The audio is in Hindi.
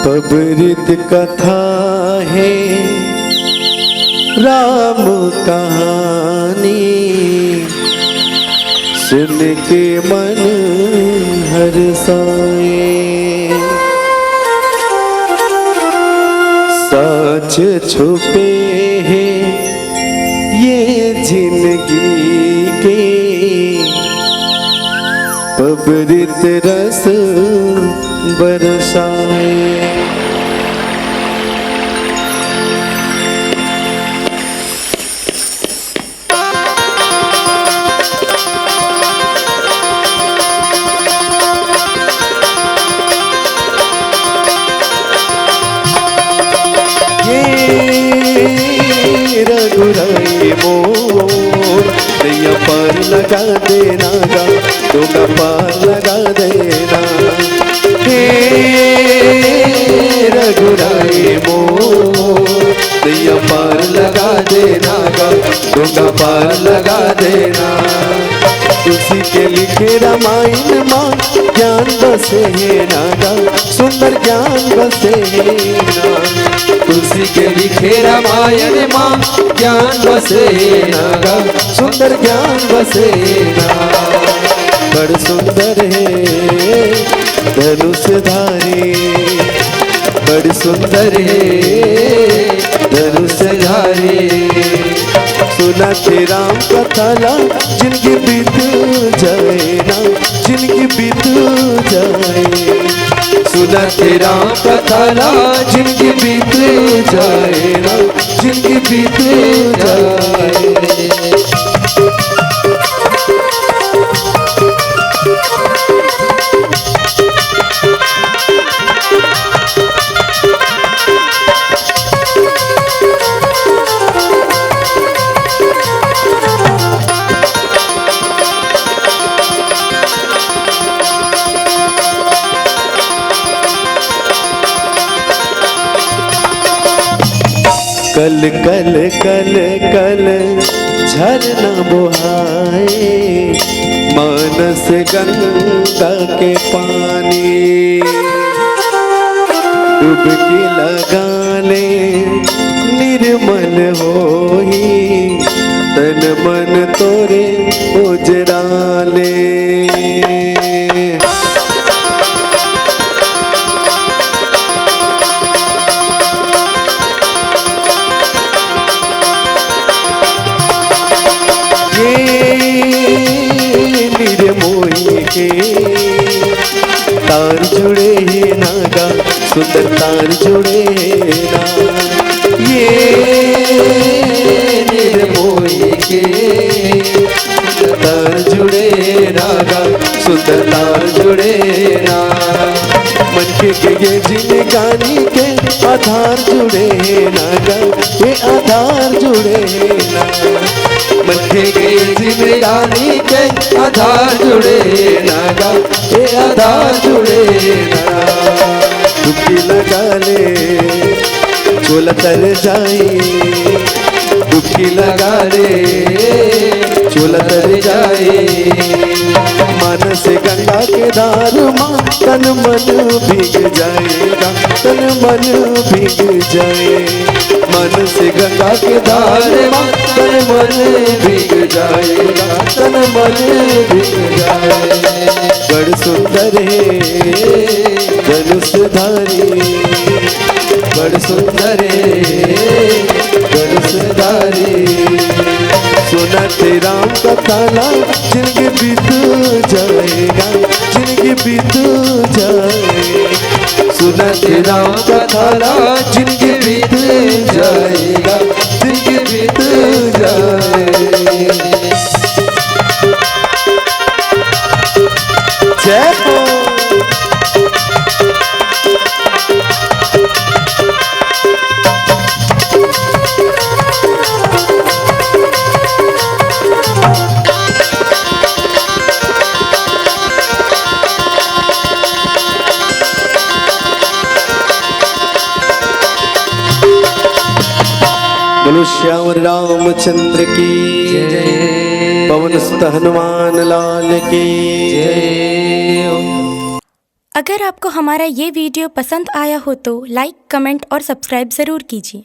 अमृत कथा है राम कहानी, सुन के मन हर्षाए। सच छुपे हैं ये जिंदगी के, अमृत रस बरसाए। रघुराई मोर दैया पार लगा देना गा, तुम पार लगा देना। हे रघुराई मोर दैया पार लगा देना गा, तुम पार लगा देना। तुलसी के लिखे रामायण माँ ज्ञान बसे है नागा, सुंदर ज्ञान बसे है ना। तुलसी के लिखे रामायण माँ ज्ञान बसे नागा, सुंदर ज्ञान बसे ना। बड़ सुंदर है धनुषधारी, बड़ सुंदर है धनुषधारी। सुना थे राम कथाला जिनकी बीत जाए ना, जिनकी बीत जाए। सुना थे राम कथाला जिनकी बीत जाए ना, जिनकी बीत जाए। कल कल कल कल झरना बुहाए, मानस गंगा के पानी। डुबकी लगा ले निर्मल होई, तन मन तोरे उजरा ले। निर्मोही के तार जुड़े हैं नागा, सुंदर तार जुड़े हैं ना। ये निर्मोही के तार जुड़े नागा, सुंदर तार जुड़े ना। मन के ये जिंदगानी के आधार जुड़े नागा, ये आधार जुड़े ना। मन के जिंदगानी के आधार जुड़े नागा, ये आधार जुड़े ना। डुबकी लगा ले झोला तर जाए, डुबकी लगा ले झोला तर जाए। मानस गंगा के धार माँ तन मन भीग जाएगा, तन मन भीग जाए। मन से गंगा के धार माँ तन मन भीग जाएगा, तन मन भीग जाए। बड़ सुंदर है धनुषधारी, बड़ सुंदर है धनुषधारी। सुना थे राम कथाला जिनकी बीत जाएगा, जिनकी बीत जाए। सुना थे राम कथाला जिनकी बीत जाएगा, जिनकी बीत जाए। जय हो। बोलो श्याम रामचंद्र की जय, पवन सुत हनुमान लाल की जय। अगर आपको हमारा ये वीडियो पसंद आया हो तो लाइक, कमेंट और सब्सक्राइब ज़रूर कीजिए।